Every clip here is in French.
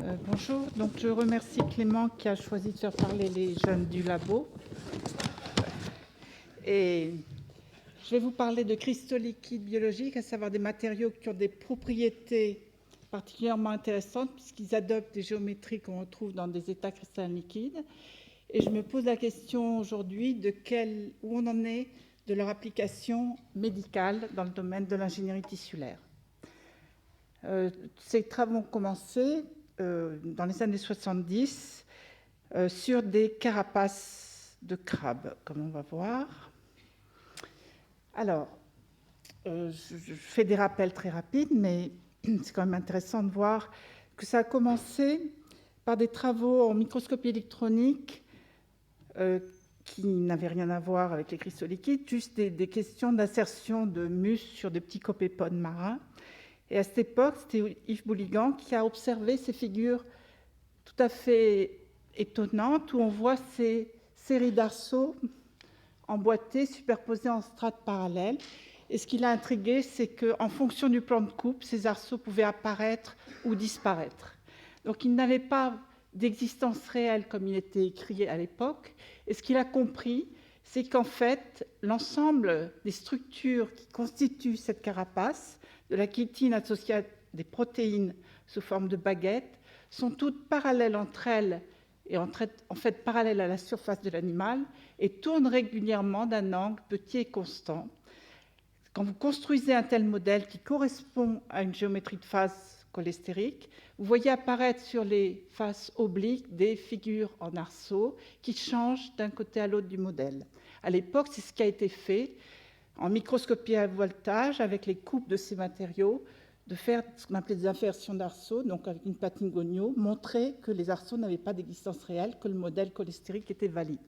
Bonjour, donc je remercie Clément qui a choisi de faire parler les jeunes du labo. Et je vais vous parler de cristaux liquides biologiques, à savoir des matériaux qui ont des propriétés particulièrement intéressantes puisqu'ils adoptent des géométries qu'on retrouve dans des états cristallins liquides. Et je me pose la question aujourd'hui de où on en est de leur application médicale dans le domaine de l'ingénierie tissulaire. Ces travaux ont commencé dans les années 70 sur des carapaces de crabes, comme on va voir. Alors, je fais des rappels très rapides, mais c'est quand même intéressant de voir que ça a commencé par des travaux en microscopie électronique qui n'avaient rien à voir avec les cristaux liquides, juste des questions d'insertion de muscles sur des petits copépodes marins. Et à cette époque, c'était Yves Bouligand qui a observé ces figures tout à fait étonnantes où on voit ces séries d'arceaux emboîtés, superposés en strates parallèles. Et ce qui l'a intrigué, c'est qu'en fonction du plan de coupe, ces arceaux pouvaient apparaître ou disparaître. Donc il n'avait pas d'existence réelle comme il était écrit à l'époque. Et ce qu'il a compris, c'est qu'en fait, l'ensemble des structures qui constituent cette carapace, de la chitine associée à des protéines sous forme de baguettes, sont toutes parallèles entre elles et en fait parallèles à la surface de l'animal et tournent régulièrement d'un angle petit et constant. Quand vous construisez un tel modèle qui correspond à une géométrie de face cholestérique, vous voyez apparaître sur les faces obliques des figures en arceaux qui changent d'un côté à l'autre du modèle. À l'époque, c'est ce qui a été fait en microscopie à voltage avec les coupes de ces matériaux, de faire ce qu'on appelait des inversions d'arceaux, donc avec une platine Gognot, montrer que les arceaux n'avaient pas d'existence réelle, que le modèle cholestérique était valide.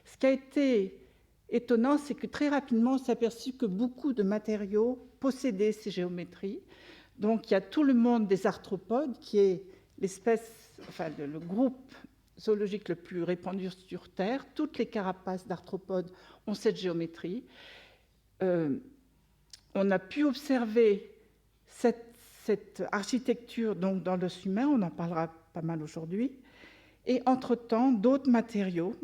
Ce qui a été étonnant, c'est que très rapidement, on s'est aperçu que beaucoup de matériaux possédaient ces géométries. Donc il y a tout le monde des arthropodes, qui est le groupe zoologique le plus répandu sur Terre. Toutes les carapaces d'arthropodes ont cette géométrie. On a pu observer cette architecture donc, dans l'os humain, on en parlera pas mal aujourd'hui, et entre-temps, d'autres matériaux,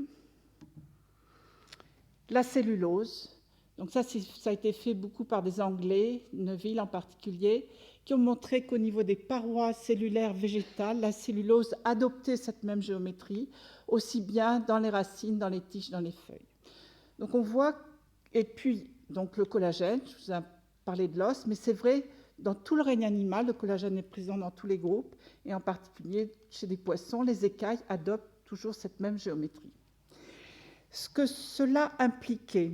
la cellulose. Donc ça a été fait beaucoup par des Anglais, Neville en particulier, qui ont montré qu'au niveau des parois cellulaires végétales, la cellulose adoptait cette même géométrie, aussi bien dans les racines, dans les tiges, dans les feuilles. Donc on voit, et puis donc le collagène, je vous ai parlé de l'os, mais c'est vrai, dans tout le règne animal, le collagène est présent dans tous les groupes, et en particulier chez les poissons, les écailles adoptent toujours cette même géométrie. Ce que cela impliquait,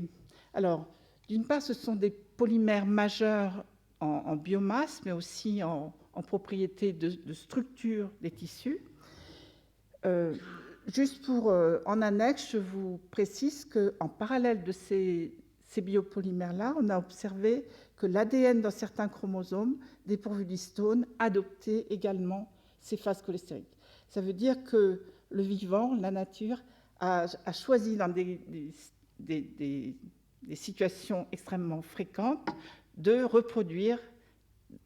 alors, d'une part, ce sont des polymères majeurs en biomasse, mais aussi en propriété de structure des tissus. Juste en annexe, je vous précise qu'en parallèle de ces biopolymères-là, on a observé que l'ADN dans certains chromosomes dépourvus d'histone adoptait également ces phases cholestériques. Ça veut dire que le vivant, la nature, a choisi dans des situations extrêmement fréquentes de reproduire,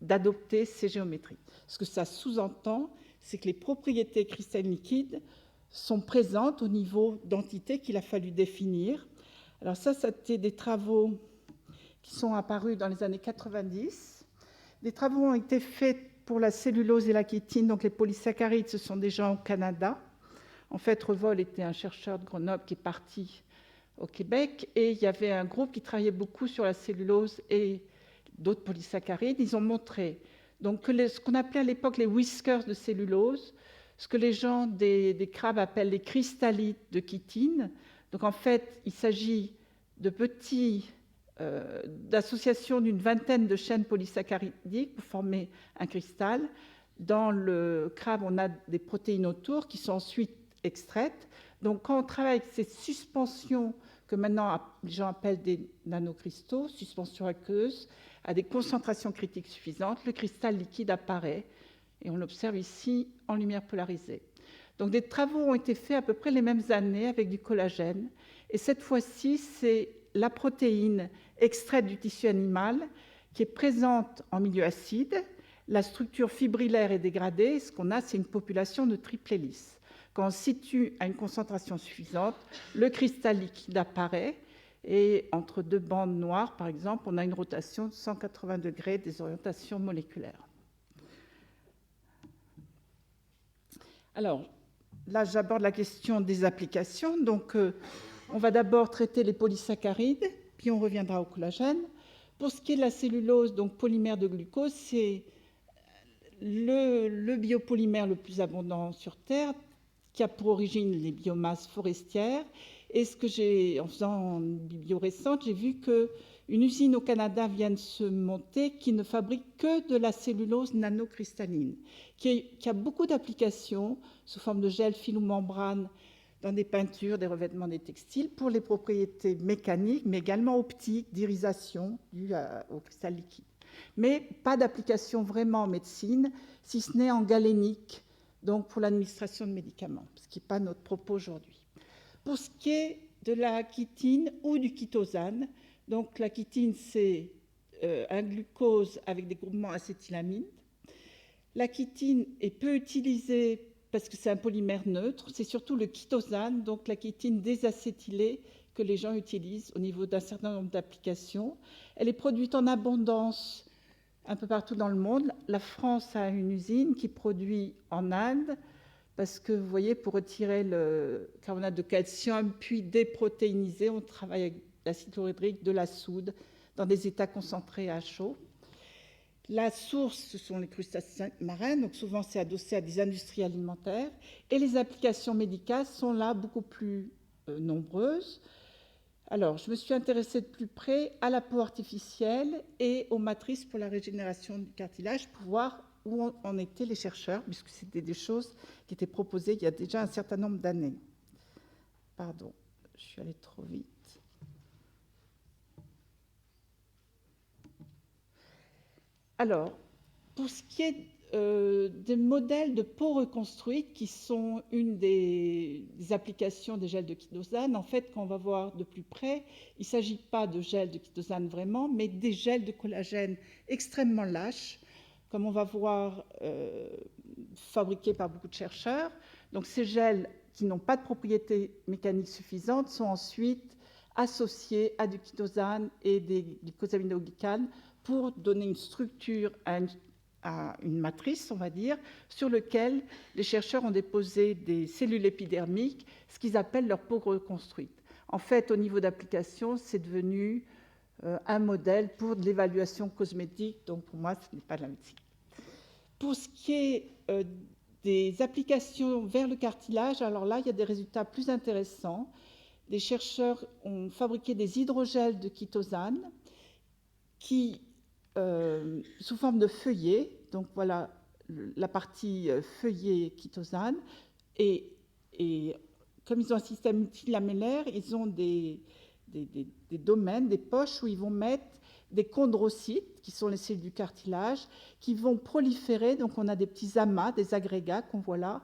d'adopter ces géométries. Ce que ça sous-entend, c'est que les propriétés cristallines liquides sont présentes au niveau d'entités qu'il a fallu définir. Alors ça, c'était des travaux qui sont apparus dans les années 90. Des travaux ont été faits pour la cellulose et la chitine, donc les polysaccharides, ce sont des gens au Canada. En fait, Revol était un chercheur de Grenoble qui est parti au Québec, et il y avait un groupe qui travaillait beaucoup sur la cellulose et d'autres polysaccharides. Ils ont montré donc, que ce qu'on appelait à l'époque les whiskers de cellulose, ce que les gens des crabes appellent les cristallites de chitine. Donc en fait, il s'agit de d'associations d'une vingtaine de chaînes polysaccharidiques pour former un cristal. Dans le crabe, on a des protéines autour qui sont ensuite extraites. Donc quand on travaille avec ces suspensions que maintenant les gens appellent des nanocristaux, suspensions aqueuses, à des concentrations critiques suffisantes, le cristal liquide apparaît, et on l'observe ici en lumière polarisée. Donc des travaux ont été faits à peu près les mêmes années avec du collagène, et cette fois-ci, c'est la protéine extraite du tissu animal qui est présente en milieu acide. la structure fibrillaire est dégradée. Ce qu'on a, c'est une population de triple hélice. Quand on se situe à une concentration suffisante, le cristal liquide apparaît et entre deux bandes noires, par exemple, on a une rotation de 180 degrés des orientations moléculaires. Alors, là, j'aborde la question des applications. Donc, on va d'abord traiter les polysaccharides, puis on reviendra au collagène. Pour ce qui est de la cellulose, donc polymère de glucose, c'est le biopolymère le plus abondant sur Terre, qui a pour origine les biomasses forestières. Et en faisant une biblio récente, j'ai vu qu'une usine au Canada vient de se monter qui ne fabrique que de la cellulose nanocristalline, qui a beaucoup d'applications sous forme de gel, fil ou membrane dans des peintures, des revêtements, des textiles, pour les propriétés mécaniques, mais également optiques, d'irisation dues au cristal liquide. Mais pas d'application vraiment en médecine, si ce n'est en galénique, donc pour l'administration de médicaments, ce qui n'est pas notre propos aujourd'hui. Pour ce qui est de la chitine ou du chitosane, donc la chitine, c'est un glucose avec des groupements acétylamine. La chitine est peu utilisée parce que c'est un polymère neutre. C'est surtout le chitosane, donc la chitine désacétylée, que les gens utilisent au niveau d'un certain nombre d'applications. Elle est produite en abondance un peu partout dans le monde. La France a une usine qui produit en Inde, parce que, vous voyez, pour retirer le carbonate de calcium, puis déprotéiniser, on travaille avec l'acide chlorhydrique, de la soude, dans des états concentrés à chaud. La source, ce sont les crustacés marins, donc souvent c'est adossé à des industries alimentaires. Et les applications médicales sont là beaucoup plus nombreuses. Alors, je me suis intéressée de plus près à la peau artificielle et aux matrices pour la régénération du cartilage pour voir où en étaient les chercheurs, puisque c'était des choses qui étaient proposées il y a déjà un certain nombre d'années. Pardon, je suis allée trop vite. Alors, pour ce qui est des modèles de peau reconstruite, qui sont une des applications des gels de chitosane, en fait, quand on va voir de plus près, il ne s'agit pas de gels de chitosane vraiment, mais des gels de collagène extrêmement lâches, comme on va voir fabriqués par beaucoup de chercheurs. Donc ces gels qui n'ont pas de propriétés mécaniques suffisantes sont ensuite associés à du chitosane et des glycosaminoglycanes pour donner une structure à une matrice, on va dire, sur lequel les chercheurs ont déposé des cellules épidermiques, ce qu'ils appellent leur peau reconstruite. En fait, au niveau d'application, c'est devenu un modèle pour de l'évaluation cosmétique, donc pour moi, ce n'est pas de la médecine. Pour ce qui est des applications vers le cartilage, alors là, il y a des résultats plus intéressants. Des chercheurs ont fabriqué des hydrogels de chitosane qui, sous forme de feuillets, donc voilà la partie feuillet chitosane, et comme ils ont un système multilamellaire, ils ont des domaines, des poches où ils vont mettre des chondrocytes, qui sont les cellules du cartilage, qui vont proliférer. Donc on a des petits amas, des agrégats qu'on voit là,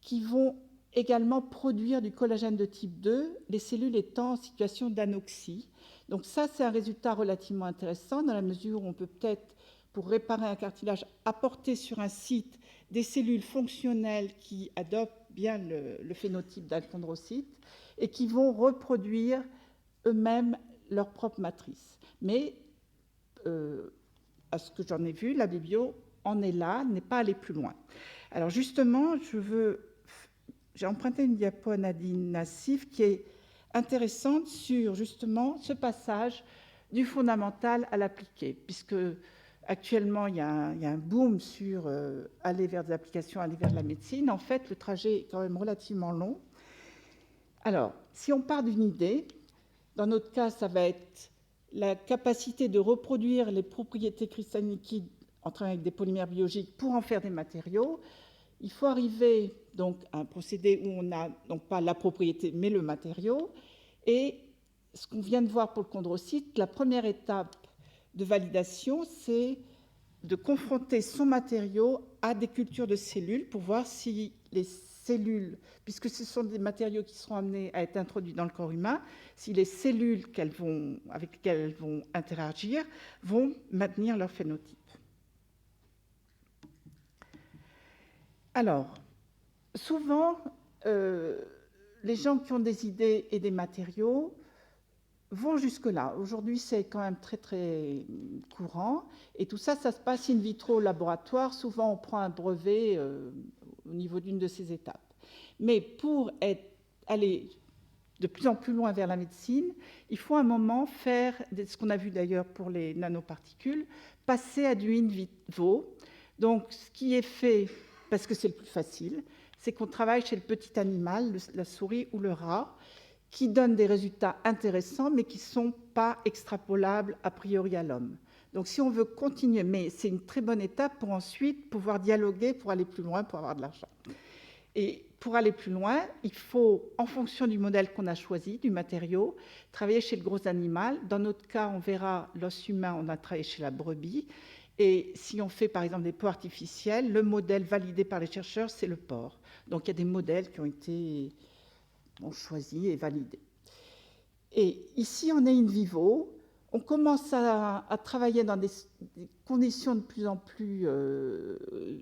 qui vont également produire du collagène de type 2, les cellules étant en situation d'anoxie. Donc ça, c'est un résultat relativement intéressant dans la mesure où on peut peut-être, pour réparer un cartilage, apporter sur un site des cellules fonctionnelles qui adoptent bien le phénotype d'un chondrocyte et qui vont reproduire eux-mêmes leur propre matrice. Mais à ce que j'en ai vu, la biblio en est là, n'est pas allée plus loin. Alors justement, j'ai emprunté une diapo à Nadine Nassif qui est intéressante sur justement ce passage du fondamental à l'appliqué, puisque actuellement il y a un boom sur aller vers des applications, aller vers la médecine. En fait, le trajet est quand même relativement long. Alors, si on part d'une idée, dans notre cas, ça va être la capacité de reproduire les propriétés cristallines liquides en travaillant avec des polymères biologiques pour en faire des matériaux. Il faut arriver donc à un procédé où on n'a donc pas la propriété mais le matériau. Et ce qu'on vient de voir pour le chondrocyte, la première étape de validation, c'est de confronter son matériau à des cultures de cellules pour voir si les cellules, puisque ce sont des matériaux qui seront amenés à être introduits dans le corps humain, si les cellules avec lesquelles elles vont interagir vont maintenir leur phénotype. Alors, souvent, les gens qui ont des idées et des matériaux vont jusque-là. Aujourd'hui, c'est quand même très, très courant. Et tout ça, ça se passe in vitro au laboratoire. Souvent, on prend un brevet au niveau d'une de ces étapes. Mais pour aller de plus en plus loin vers la médecine, il faut un moment faire, ce qu'on a vu d'ailleurs pour les nanoparticules, passer à du in vivo. Donc, ce qui est fait, parce que c'est le plus facile, c'est qu'on travaille chez le petit animal, la souris ou le rat, qui donnent des résultats intéressants, mais qui ne sont pas extrapolables a priori à l'homme. Donc, si on veut continuer, mais c'est une très bonne étape pour ensuite pouvoir dialoguer, pour aller plus loin, pour avoir de l'argent. Et pour aller plus loin, il faut, en fonction du modèle qu'on a choisi, du matériau, travailler chez le gros animal. Dans notre cas, on verra l'os humain, on a travaillé chez la brebis. Et si on fait par exemple des peaux artificielles, le modèle validé par les chercheurs, c'est le porc. Donc il y a des modèles qui ont été choisis et validés. Et ici, on est in vivo. On commence à travailler dans des conditions de plus en plus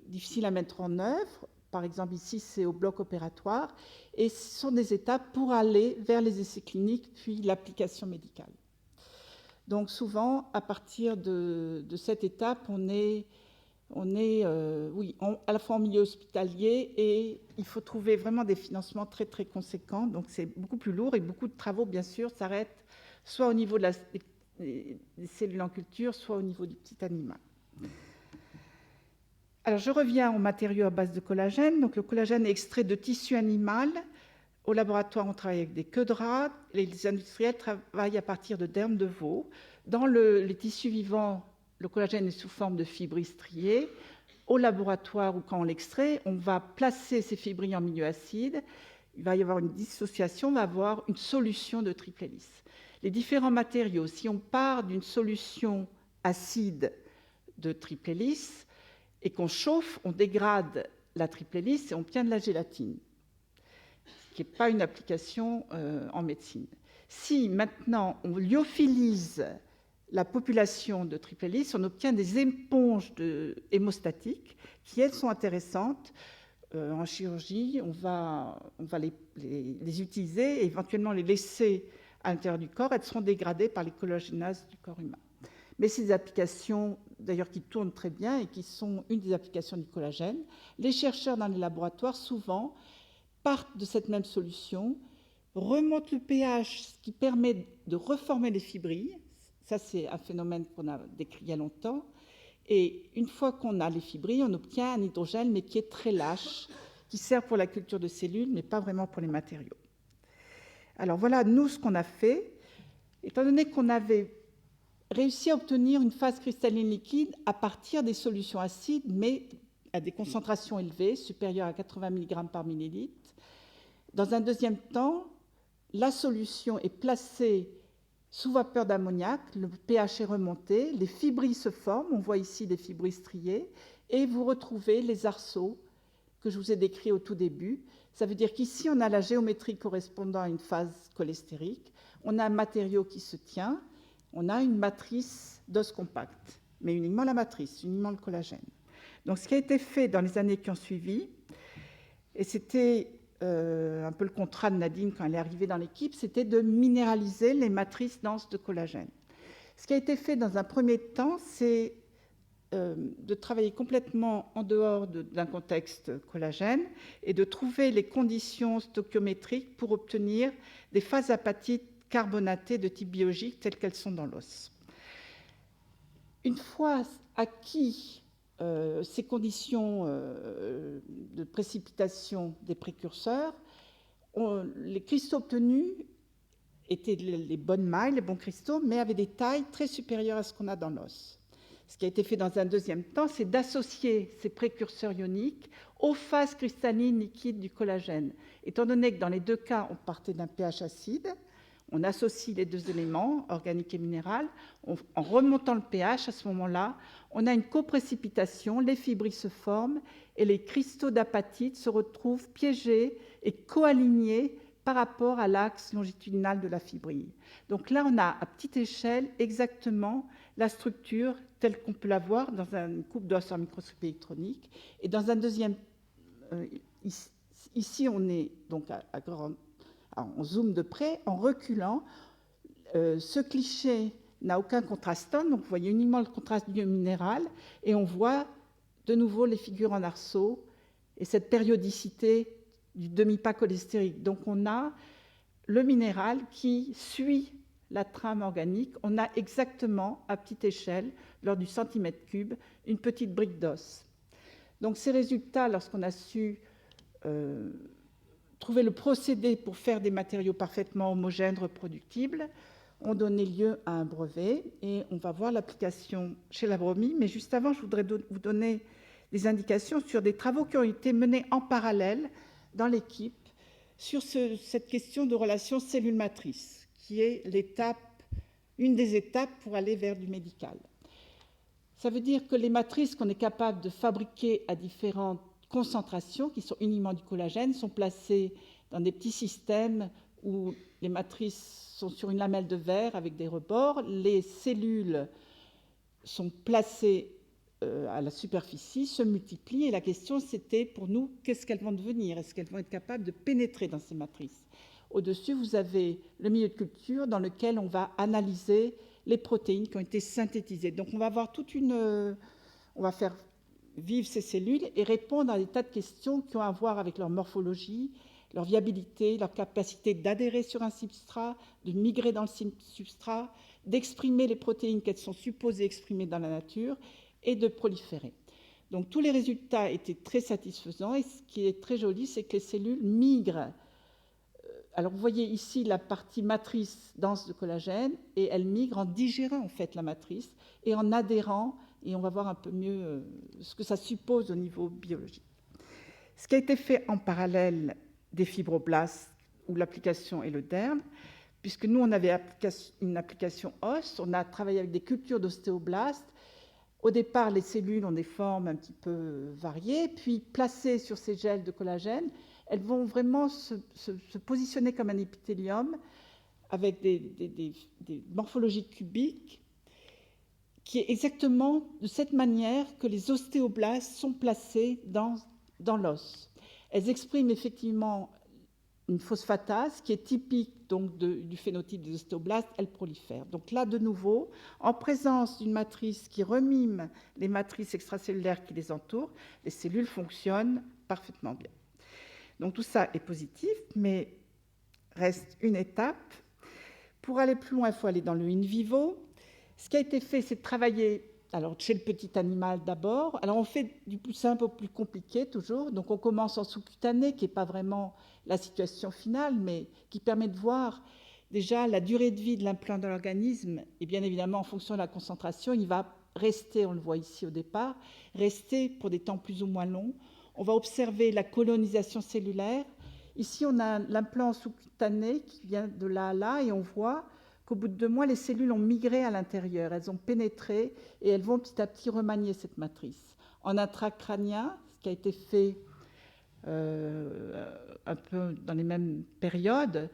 difficiles à mettre en œuvre. Par exemple, ici, c'est au bloc opératoire. Et ce sont des étapes pour aller vers les essais cliniques, puis l'application médicale. Donc souvent, à partir de cette étape, on est à la fois en milieu hospitalier et il faut trouver vraiment des financements très, très conséquents. Donc c'est beaucoup plus lourd et beaucoup de travaux, bien sûr, s'arrêtent soit au niveau des cellules en culture, soit au niveau du petit animal. Alors, je reviens aux matériaux à base de collagène. Donc, le collagène est extrait de tissu animal. Au laboratoire, on travaille avec des queues de rat. Les industriels travaillent à partir de dermes de veau. Dans les tissus vivants, le collagène est sous forme de fibrilles striées. Au laboratoire, ou quand on l'extrait, on va placer ces fibrilles en milieu acide. Il va y avoir une dissociation, on va avoir une solution de triple hélice. Les différents matériaux, si on part d'une solution acide de triple hélice, et qu'on chauffe, on dégrade la triple hélice et on obtient de la gélatine, ce qui n'est pas une application en médecine. Si maintenant on lyophilise la population de triple hélice, on obtient des éponges hémostatiques qui, elles, sont intéressantes. En chirurgie, on va les utiliser et éventuellement les laisser à l'intérieur du corps. Elles seront dégradées par les collagénases du corps humain. Mais ces applications, d'ailleurs, qui tournent très bien et qui sont une des applications du collagène, les chercheurs dans les laboratoires, souvent, partent de cette même solution, remontent le pH, ce qui permet de reformer les fibrilles. Ça, c'est un phénomène qu'on a décrit il y a longtemps. Et une fois qu'on a les fibrilles, on obtient un hydrogène, mais qui est très lâche, qui sert pour la culture de cellules, mais pas vraiment pour les matériaux. Alors voilà, nous, ce qu'on a fait, étant donné qu'on avait réussi à obtenir une phase cristalline liquide à partir des solutions acides, mais à des concentrations élevées, supérieures à 80 mg par millilitre. Dans un deuxième temps, la solution est placée sous vapeur d'ammoniac, le pH est remonté, les fibrilles se forment, on voit ici des fibrilles striées, et vous retrouvez les arceaux que je vous ai décrits au tout début. Ça veut dire qu'ici, on a la géométrie correspondant à une phase cholestérique, on a un matériau qui se tient, on a une matrice d'os compact, mais uniquement la matrice, uniquement le collagène. Donc, ce qui a été fait dans les années qui ont suivi, et c'était un peu le contrat de Nadine quand elle est arrivée dans l'équipe, c'était de minéraliser les matrices denses de collagène. Ce qui a été fait dans un premier temps, c'est de travailler complètement en dehors d'un contexte collagène et de trouver les conditions stoichiométriques pour obtenir des phases apatites carbonatées de type biologique telles qu'elles sont dans l'os. Une fois acquis ces conditions de précipitation des précurseurs, les cristaux obtenus étaient les bonnes mailles, les bons cristaux, mais avaient des tailles très supérieures à ce qu'on a dans l'os. Ce qui a été fait dans un deuxième temps, c'est d'associer ces précurseurs ioniques aux phases cristallines liquides du collagène. Étant donné que dans les deux cas, on partait d'un pH acide, on associe les deux éléments, organique et minéral. En remontant le pH, à ce moment-là, on a une coprécipitation, les fibrilles se forment et les cristaux d'apatite se retrouvent piégés et coalignés par rapport à l'axe longitudinal de la fibrille. Donc là, on a à petite échelle exactement la structure telle qu'on peut la voir dans une coupe d'os en microscopie électronique. Et dans un deuxième ici, on est donc on zoome de près, en reculant. Ce cliché n'a aucun contraston, donc vous voyez uniquement le contraste du minéral, et on voit de nouveau les figures en arceau et cette périodicité du demi-pas cholestérique. Donc on a le minéral qui suit la trame organique. On a exactement, à petite échelle, lors du centimètre cube, une petite brique d'os. Donc ces résultats, lorsqu'on a su trouver le procédé pour faire des matériaux parfaitement homogènes, reproductibles, ont donné lieu à un brevet, et on va voir l'application chez la bromie. Mais juste avant, je voudrais vous donner des indications sur des travaux qui ont été menés en parallèle dans l'équipe sur cette question de relation cellule-matrice, qui est une des étapes pour aller vers du médical. Ça veut dire que les matrices qu'on est capable de fabriquer à différentes concentrations, qui sont uniquement du collagène, sont placées dans des petits systèmes où les matrices sont sur une lamelle de verre avec des rebords. Les cellules sont placées à la superficie, se multiplient, et la question c'était pour nous, qu'est-ce qu'elles vont devenir? Est-ce qu'elles vont être capables de pénétrer dans ces matrices? Au-dessus, vous avez le milieu de culture dans lequel on va analyser les protéines qui ont été synthétisées. Donc on va avoir on va faire vivre ces cellules et répondre à des tas de questions qui ont à voir avec leur morphologie, leur viabilité, leur capacité d'adhérer sur un substrat, de migrer dans le substrat, d'exprimer les protéines qu'elles sont supposées exprimer dans la nature et de proliférer. Donc tous les résultats étaient très satisfaisants, et ce qui est très joli, c'est que les cellules migrent. Alors vous voyez ici la partie matrice dense de collagène, et elle migre en digérant en fait la matrice et en adhérant, et on va voir un peu mieux ce que ça suppose au niveau biologique. Ce qui a été fait en parallèle des fibroblastes, où l'application est le derme, puisque nous on avait une application os, on a travaillé avec des cultures d'ostéoblastes. Au départ, les cellules ont des formes un petit peu variées, puis placées sur ces gels de collagène, elles vont vraiment se positionner comme un épithélium avec des morphologies cubiques, qui est exactement de cette manière que les ostéoblastes sont placés dans l'os. Elles expriment effectivement une phosphatase qui est typique donc du phénotype des ostéoblastes. Elles prolifèrent. Donc là, de nouveau, en présence d'une matrice qui remime les matrices extracellulaires qui les entourent, les cellules fonctionnent parfaitement bien. Donc tout ça est positif, mais reste une étape. Pour aller plus loin, il faut aller dans le in vivo. Ce qui a été fait, c'est de travailler chez le petit animal d'abord. Alors on fait du plus simple au plus compliqué toujours. Donc on commence en sous-cutané, qui n'est pas vraiment la situation finale, mais qui permet de voir déjà la durée de vie de l'implant dans l'organisme. Et bien évidemment, en fonction de la concentration, il va rester, on le voit ici au départ, rester pour des temps plus ou moins longs. On va observer la colonisation cellulaire. Ici, on a l'implant sous-cutané qui vient de là à là, et on voit qu'au bout de 2 mois, les cellules ont migré à l'intérieur. Elles ont pénétré et elles vont petit à petit remanier cette matrice. En intracrânien, ce qui a été fait un peu dans les mêmes périodes,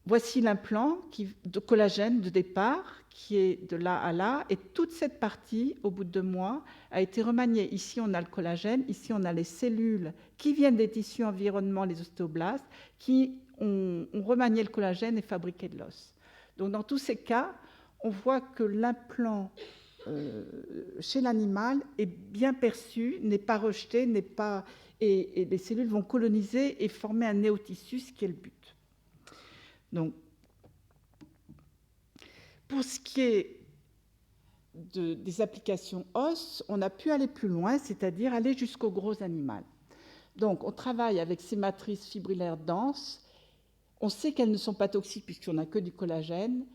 voici l'implant de collagène de départ qui est de là à là, et toute cette partie, au bout de 2 mois, a été remaniée. Ici, on a le collagène, ici, on a les cellules qui viennent des tissus environnants, les ostéoblastes, qui ont remanié le collagène et fabriqué de l'os. Donc, dans tous ces cas, on voit que l'implant chez l'animal est bien perçu, n'est pas rejeté, et les cellules vont coloniser et former un néotissu, ce qui est le but. Donc, pour ce qui est des applications os, on a pu aller plus loin, c'est-à-dire aller jusqu'au gros animal. Donc, on travaille avec ces matrices fibrillaires denses. On sait qu'elles ne sont pas toxiques puisqu'on n'a que du collagène.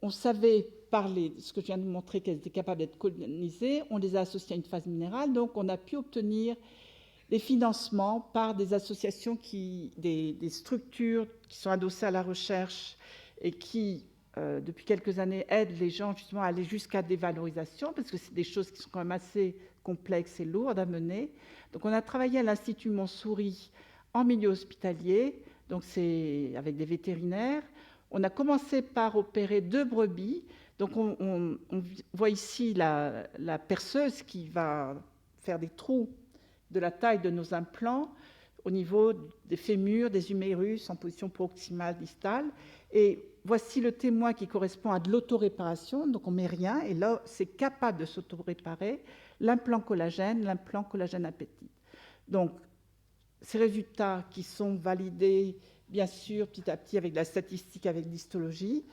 On savait par ce que je viens de vous montrer qu'elles étaient capables d'être colonisées. On les a associées à une phase minérale. Donc, on a pu obtenir des financements par des associations, des structures qui sont adossées à la recherche et qui, depuis quelques années, aident les gens justement à aller jusqu'à des valorisations, parce que c'est des choses qui sont quand même assez complexes et lourdes à mener. Donc, on a travaillé à l'Institut Montsouris en milieu hospitalier, donc c'est avec des vétérinaires. On a commencé par opérer 2 brebis. Donc, on voit ici la perceuse qui va faire des trous de la taille de nos implants au niveau des fémurs, des humérus en position proximale distale. Et voici le témoin qui correspond à de l'autoréparation, donc on ne met rien, et là c'est capable de s'auto-réparer, l'implant collagène à peptide. Donc ces résultats qui sont validés bien sûr petit à petit avec la statistique, avec l'histologie,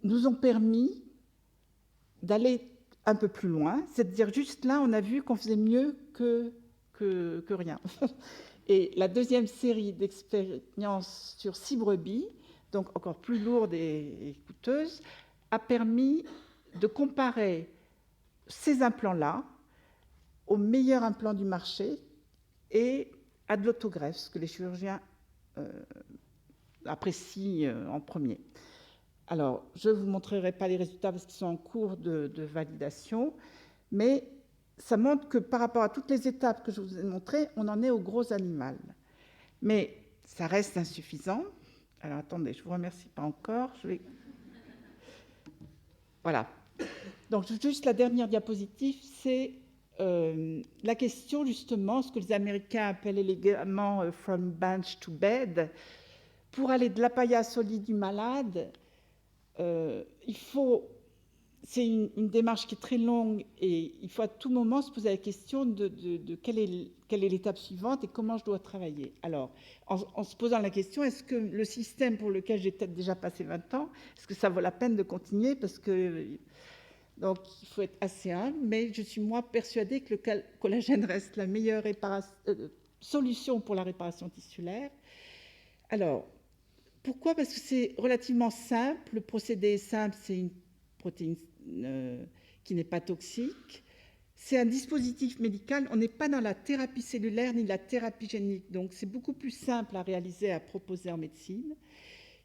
nous ont permis d'aller un peu plus loin, c'est-à-dire juste là on a vu qu'on faisait mieux que rien. Et la deuxième série d'expériences sur 6 brebis, donc encore plus lourde et coûteuse, a permis de comparer ces implants-là aux meilleurs implants du marché et à de l'autogreffe, ce que les chirurgiens apprécient en premier. Alors, je ne vous montrerai pas les résultats parce qu'ils sont en cours de validation, mais ça montre que par rapport à toutes les étapes que je vous ai montrées, on en est au gros animal. Mais ça reste insuffisant. Alors, attendez, je ne vous remercie pas encore. Voilà. Donc, juste la dernière diapositive, c'est la question, justement, ce que les Américains appellent élégamment « from bench to bed ». Pour aller de l'apaillasse au lit du malade, c'est une démarche qui est très longue et il faut à tout moment se poser la question de quelle est l'étape suivante et comment je dois travailler. Alors, en se posant la question, est-ce que le système pour lequel j'ai peut-être déjà passé 20 ans, est-ce que ça vaut la peine de continuer? Parce que, donc, il faut être assez humble, mais je suis moi persuadée que le collagène reste la meilleure solution pour la réparation tissulaire. Alors, pourquoi? Parce que c'est relativement simple. Le procédé est simple, c'est une protéine qui n'est pas toxique. C'est un dispositif médical. On n'est pas dans la thérapie cellulaire ni la thérapie génique. Donc, c'est beaucoup plus simple à réaliser, à proposer en médecine.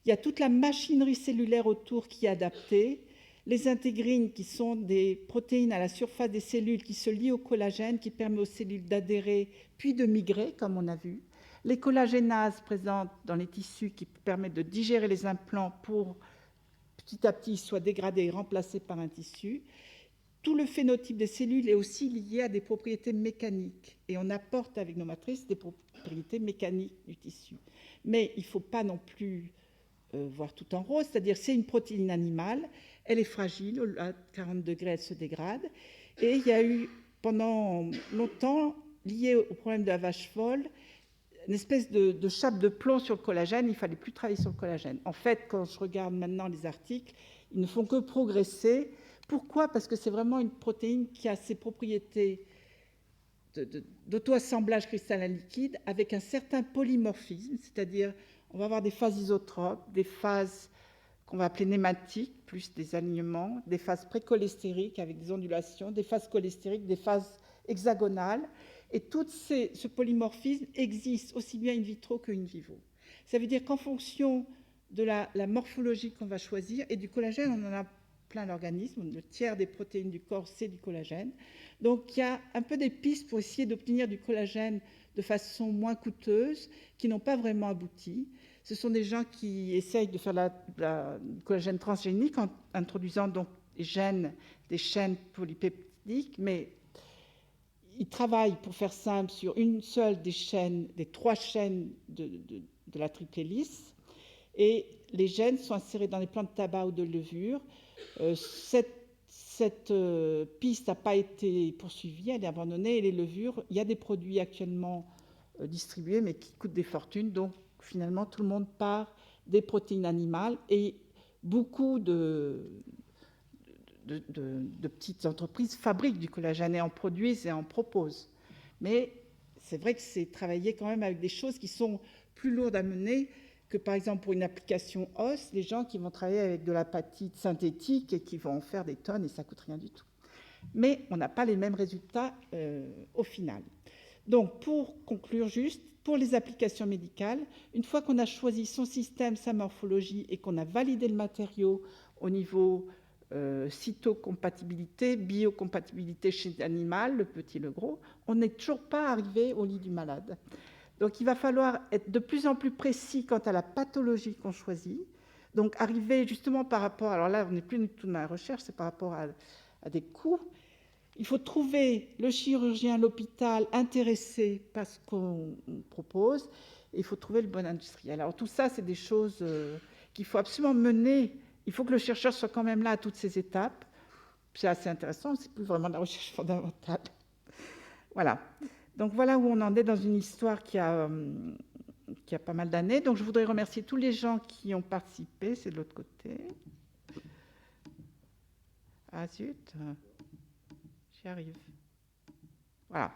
Il y a toute la machinerie cellulaire autour qui est adaptée. Les intégrines, qui sont des protéines à la surface des cellules qui se lient au collagène, qui permet aux cellules d'adhérer puis de migrer, comme on a vu. Les collagénases présentes dans les tissus qui permettent de digérer les implants pour petit à petit soient dégradés et remplacés par un tissu. Tout le phénotype des cellules est aussi lié à des propriétés mécaniques et on apporte avec nos matrices des propriétés mécaniques du tissu. Mais il ne faut pas non plus voir tout en rose, c'est-à-dire c'est une protéine animale, elle est fragile, à 40 degrés elle se dégrade et il y a eu pendant longtemps, lié au problème de la vache folle, une espèce de chape de plomb sur le collagène, il ne fallait plus travailler sur le collagène. En fait, quand je regarde maintenant les articles, ils ne font que progresser. Pourquoi? Parce que c'est vraiment une protéine qui a ses propriétés d'auto-assemblage cristallin liquide avec un certain polymorphisme, c'est-à-dire on va avoir des phases isotropes, des phases qu'on va appeler nématiques, plus des alignements, des phases précholestériques avec des ondulations, des phases cholestériques, des phases hexagonales. Et tout ce polymorphisme existe aussi bien in vitro que in vivo. Ça veut dire qu'en fonction de la morphologie qu'on va choisir, et du collagène, on en a plein l'organisme, le tiers des protéines du corps, c'est du collagène. Donc il y a un peu des pistes pour essayer d'obtenir du collagène de façon moins coûteuse, qui n'ont pas vraiment abouti. Ce sont des gens qui essayent de faire du collagène transgénique en introduisant donc des chaînes polypeptidiques, mais ils travaillent, pour faire simple, sur une seule des 3 chaînes de la triple hélice, et les gènes sont insérés dans les plants de tabac ou de levure. Cette piste n'a pas été poursuivie, elle est abandonnée, et les levures, il y a des produits actuellement distribués, mais qui coûtent des fortunes, donc finalement tout le monde part des protéines animales, et beaucoup de petites entreprises fabriquent du collagène et en produisent et en proposent. Mais c'est vrai que c'est travailler quand même avec des choses qui sont plus lourdes à mener que, par exemple, pour une application os, les gens qui vont travailler avec de l'apatite synthétique et qui vont en faire des tonnes et ça ne coûte rien du tout. Mais on n'a pas les mêmes résultats au final. Donc, pour conclure juste, pour les applications médicales, une fois qu'on a choisi son système, sa morphologie et qu'on a validé le matériau au niveau cytocompatibilité, biocompatibilité chez l'animal, le petit et le gros, on n'est toujours pas arrivé au lit du malade. Donc il va falloir être de plus en plus précis quant à la pathologie qu'on choisit. Donc arriver justement par rapport, alors là on n'est plus du tout dans la recherche, c'est par rapport à des coûts. Il faut trouver le chirurgien, l'hôpital intéressé par ce qu'on propose, et il faut trouver le bon industriel. Alors tout ça, c'est des choses qu'il faut absolument mener. Il faut que le chercheur soit quand même là à toutes ces étapes. C'est assez intéressant, c'est plus vraiment de la recherche fondamentale. Voilà. Donc voilà où on en est dans une histoire qui a pas mal d'années. Donc je voudrais remercier tous les gens qui ont participé. C'est de l'autre côté. Ah zut, j'y arrive. Voilà.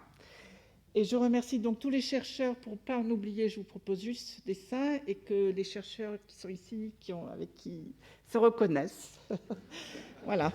Et je remercie donc tous les chercheurs. Pour ne pas en oublier, je vous propose juste ce dessin et que les chercheurs qui sont ici, avec qui se reconnaissent. Voilà.